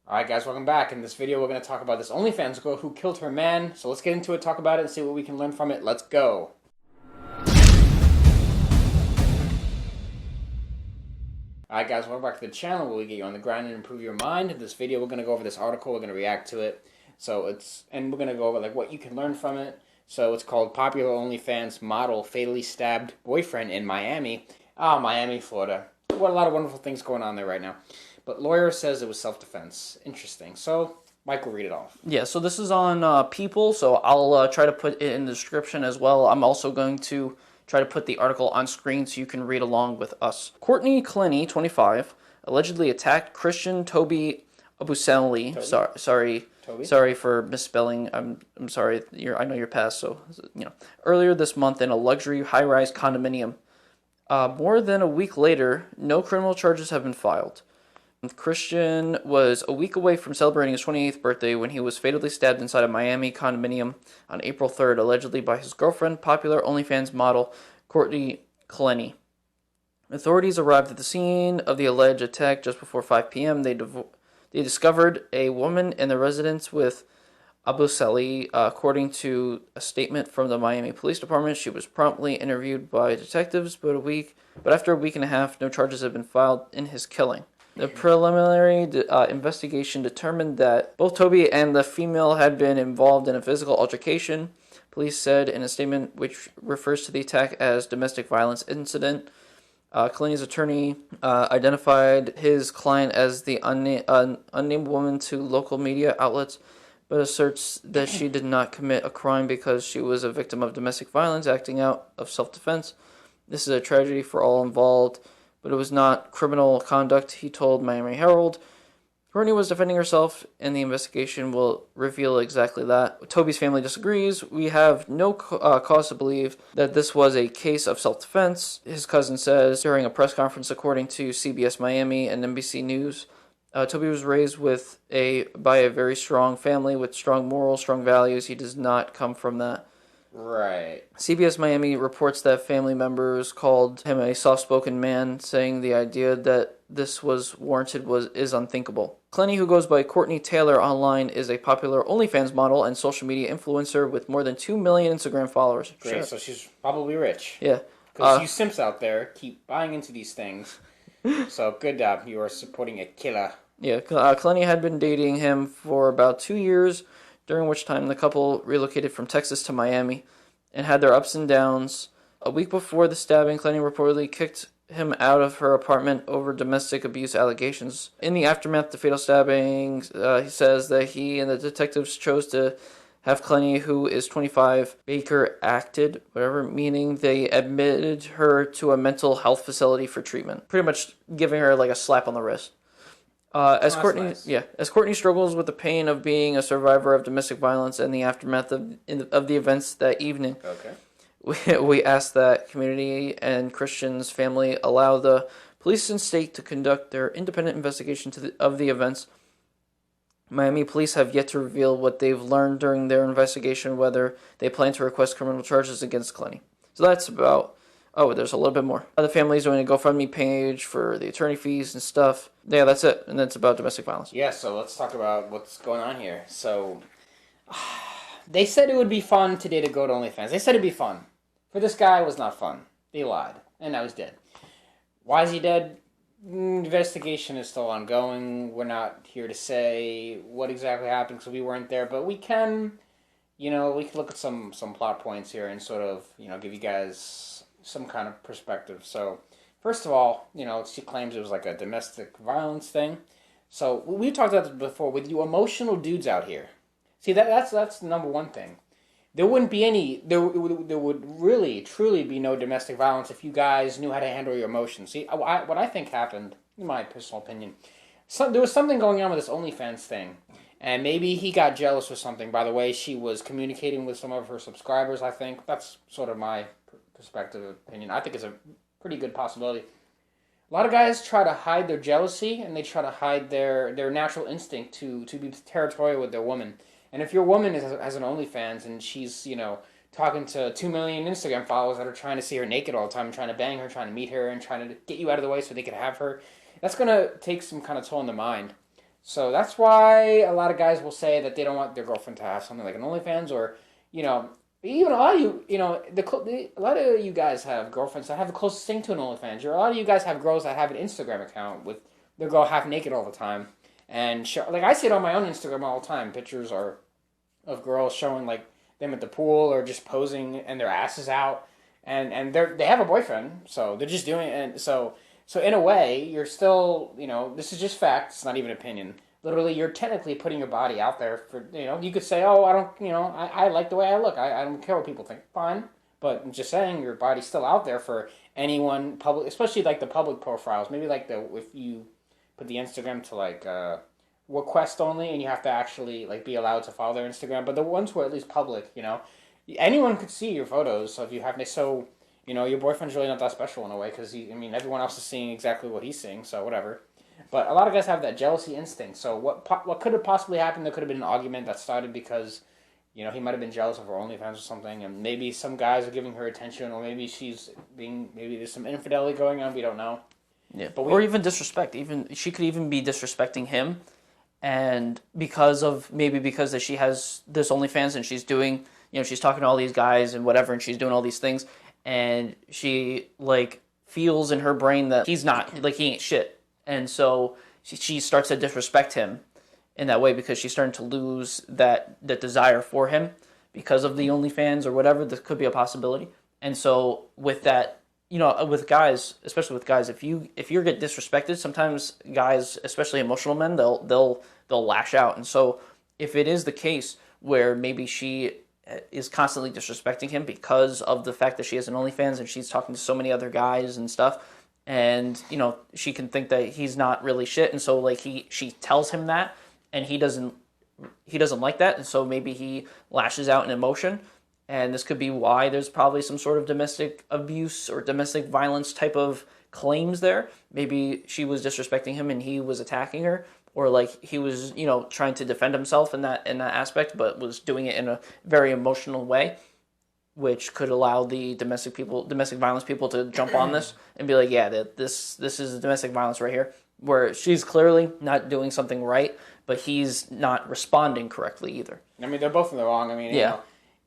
Alright guys, welcome back. In this video we're going to talk about this OnlyFans girl who killed her man. So let's get into it, talk about it, and see what we can learn from it. Let's go. Alright guys, welcome back to the channel where we get you on the grind and improve your mind. In this video we're going to go over this article, we're going to react to it. And we're going to go over like what you can learn from it. So it's called Popular OnlyFans Model Fatally Stabbed Boyfriend in Miami. Miami, Florida. What a lot of wonderful things going on there right now. But lawyer says it was self-defense. Interesting. So, Mike will read it off. Yeah, so this is on People, so I'll try to put it in the description as well. I'm also going to try to put the article on screen so you can read along with us. Courtney Clenny, 25, allegedly attacked Christian Toby Abuseli. Sorry for misspelling. I'm sorry. I know you're past, so earlier this month in a luxury high-rise condominium. More than a week later, no criminal charges have been filed. Christian was a week away from celebrating his 28th birthday when he was fatally stabbed inside a Miami condominium on April 3rd, allegedly by his girlfriend, popular OnlyFans model Courtney Clenny. Authorities arrived at the scene of the alleged attack just before 5 p.m. They discovered a woman in the residence with Abuseli. According to a statement from the Miami Police Department, she was promptly interviewed by detectives, but after a week and a half, no charges have been filed in his killing. The preliminary investigation determined that both Toby and the female had been involved in a physical altercation, police said in a statement which refers to the attack as domestic violence incident. Clenny's attorney identified his client as the unnamed woman to local media outlets, but asserts that she did not commit a crime because she was a victim of domestic violence acting out of self-defense. This is a tragedy for all involved, but it was not criminal conduct, he told Miami Herald. Courtney was defending herself, and the investigation will reveal exactly that. Toby's family disagrees. We have no cause to believe that this was a case of self-defense, his cousin says during a press conference, according to CBS Miami and NBC News. Toby was raised by a very strong family with strong morals, strong values. He does not come from that. Right. CBS Miami reports that family members called him a soft-spoken man, saying the idea that this was warranted is unthinkable. Clenny, who goes by Courtney Taylor online, is a popular OnlyFans model and social media influencer with more than 2 million Instagram followers. Great, sure. So she's probably rich. Yeah. Because you simps out there keep buying into these things. So good job. You are supporting a killer. Yeah, Clenny had been dating him for about 2 years, during which time the couple relocated from Texas to Miami and had their ups and downs. A week before the stabbing, Clenny reportedly kicked him out of her apartment over domestic abuse allegations. In the aftermath of the fatal stabbing, he says that he and the detectives chose to have Clenny, who is 25, Baker acted, meaning they admitted her to a mental health facility for treatment. Pretty much giving her like a slap on the wrist. As Courtney struggles with the pain of being a survivor of domestic violence and the aftermath of the events that evening, we ask that community and Christian's family allow the police and state to conduct their independent investigation of the events. Miami police have yet to reveal what they've learned during their investigation, whether they plan to request criminal charges against Clenny. So that's about... Oh, there's a little bit more. The family's doing a GoFundMe page for the attorney fees and stuff. Yeah, that's it. And that's about domestic violence. Yeah, so let's talk about what's going on here. So, they said it would be fun today to go to OnlyFans. They said it'd be fun. For this guy, it was not fun. They lied. And now he's dead. Why is he dead? Investigation is still ongoing. We're not here to say what exactly happened because we weren't there. But we can, we can look at some plot points here and sort of, give you guys some kind of perspective. So, first of all, she claims it was like a domestic violence thing. So, we talked about this before with you emotional dudes out here. See, that's the number one thing. There wouldn't be there would really, truly be no domestic violence if you guys knew how to handle your emotions. See, what I think happened, in my personal opinion, there was something going on with this OnlyFans thing. And maybe he got jealous or something by the way she was communicating with some of her subscribers, I think. That's sort of my perspective opinion. I think it's a pretty good possibility. A lot of guys try to hide their jealousy and they try to hide their natural instinct to be territorial with their woman. And if your woman has an OnlyFans and she's, talking to 2 million Instagram followers that are trying to see her naked all the time, trying to bang her, trying to meet her, and trying to get you out of the way so they can have her, that's going to take some kind of toll on the mind. So that's why a lot of guys will say that they don't want their girlfriend to have something like an OnlyFans, or, you know, even a lot of you, a lot of you guys have girlfriends that have the closest thing to an OnlyFans. Or a lot of you guys have girls that have an Instagram account with their girl half naked all the time, and like I see it on my own Instagram all the time. Pictures are of girls showing like them at the pool or just posing and their asses out, and they have a boyfriend, so they're just doing it. And so in a way, you're still, this is just fact. It's not even opinion. Literally, you're technically putting your body out there for, you could say, oh, I don't, I like the way I look. I don't care what people think. Fine. But I'm just saying, your body's still out there for anyone public, especially like the public profiles. Maybe like if you put the Instagram to like request only, and you have to actually like be allowed to follow their Instagram. But the ones who are at least public, anyone could see your photos. So if you have, your boyfriend's really not that special in a way, because everyone else is seeing exactly what he's seeing. So whatever. But a lot of guys have that jealousy instinct. So what could have possibly happened? There could have been an argument that started because, he might have been jealous of her OnlyFans or something, and maybe some guys are giving her attention, or maybe maybe there's some infidelity going on. We don't know. Yeah, or even disrespect. Even she could even be disrespecting him, and because that she has this OnlyFans and she's doing, she's talking to all these guys and whatever, and she's doing all these things, and she like feels in her brain that he's not, like, he ain't shit, and so she starts to disrespect him in that way because she's starting to lose that desire for him because of the OnlyFans or whatever. This could be a possibility, and so with that, with guys, especially with guys, if you get disrespected, sometimes guys, especially emotional men, they'll lash out. And so if it is the case where maybe she is constantly disrespecting him because of the fact that she has an OnlyFans and she's talking to so many other guys and stuff, and she can think that he's not really shit, and so like she tells him that, and he doesn't like that, and so maybe he lashes out in emotion. And this could be why there's probably some sort of domestic abuse or domestic violence type of claims there. Maybe she was disrespecting him and he was attacking her, or like he was, trying to defend himself in that aspect, but was doing it in a very emotional way, which could allow the domestic violence people to jump on this and be like, yeah, this is domestic violence right here, where she's clearly not doing something right, but he's not responding correctly either. They're both in the wrong. Yeah.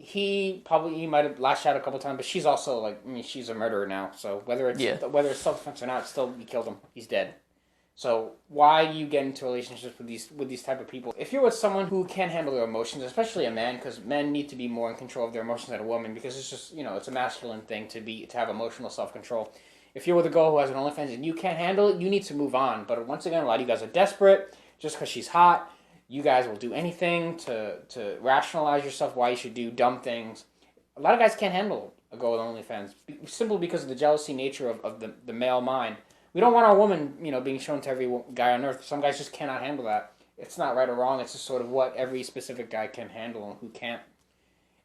He might have lashed out a couple times, but she's also like, she's a murderer now. So whether it's self-defense or not, still, you killed him. He's dead. So why you get into relationships with these type of people? If you're with someone who can't handle their emotions, especially a man, because men need to be more in control of their emotions than a woman, because it's just, it's a masculine thing to have emotional self-control. If you're with a girl who has an OnlyFans and you can't handle it, you need to move on. But once again, a lot of you guys are desperate just because she's hot. You guys will do anything to rationalize yourself why you should do dumb things. A lot of guys can't handle a girl with OnlyFans simply because of the jealousy nature of the male mind. We don't want our woman, being shown to every guy on earth. Some guys just cannot handle that. It's not right or wrong. It's just sort of what every specific guy can handle and who can't.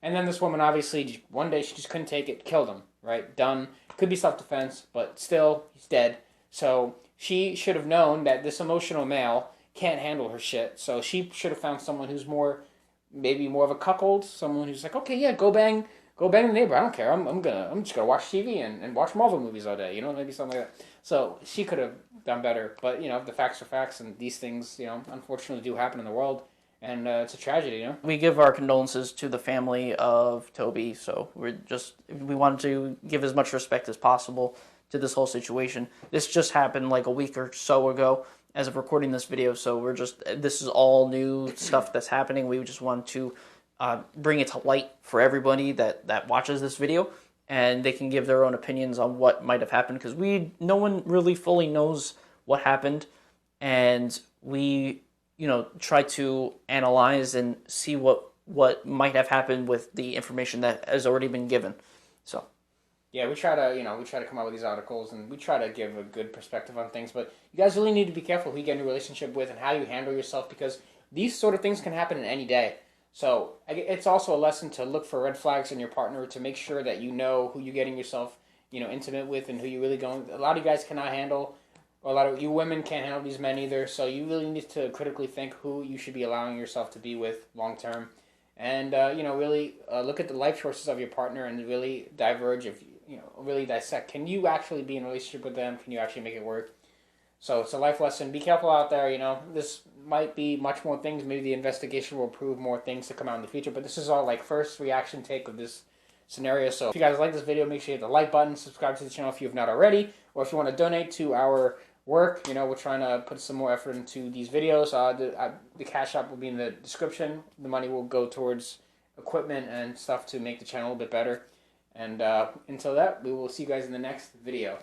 And then this woman, obviously, one day she just couldn't take it, killed him, right? Done. Could be self-defense, but still, he's dead. So she should have known that this emotional male can't handle her shit. So she should have found someone who's maybe more of a cuckold. Someone who's like, okay, yeah, go bang the neighbor. I don't care. I'm just gonna watch TV and watch Marvel movies all day. Maybe something like that. So she could have done better. But the facts are facts, and these things, unfortunately, do happen in the world, and it's a tragedy. We give our condolences to the family of Toby. So we wanted to give as much respect as possible to this whole situation. This just happened like a week or so ago, as of recording this video, so this is all new stuff that's happening. We just want to bring it to light for everybody that watches this video, and they can give their own opinions on what might have happened, because no one really fully knows what happened, and we try to analyze and see what might have happened with the information that has already been given. So yeah, we try to come out with these articles, and we try to give a good perspective on things, but you guys really need to be careful who you get in a relationship with and how you handle yourself, because these sort of things can happen in any day. So it's also a lesson to look for red flags in your partner, to make sure that you know who you're getting yourself, intimate with, and who you're really going. A lot of you guys cannot handle, or a lot of you women can't handle these men either, so you really need to critically think who you should be allowing yourself to be with long term. And, really look at the life choices of your partner and really diverge, really dissect. Can you actually be in a relationship with them? Can you actually make it work? So it's a life lesson. Be careful out there. You know, this might be much more things. Maybe the investigation will prove more things to come out in the future. But this is all like first reaction take of this scenario. So if you guys like this video, make sure you hit the like button, subscribe to the channel if you have not already, or if you want to donate to our work. You know, we're trying to put some more effort into these videos. The Cash App will be in the description. The money will go towards equipment and stuff to make the channel a little bit better. And until that, we will see you guys in the next video.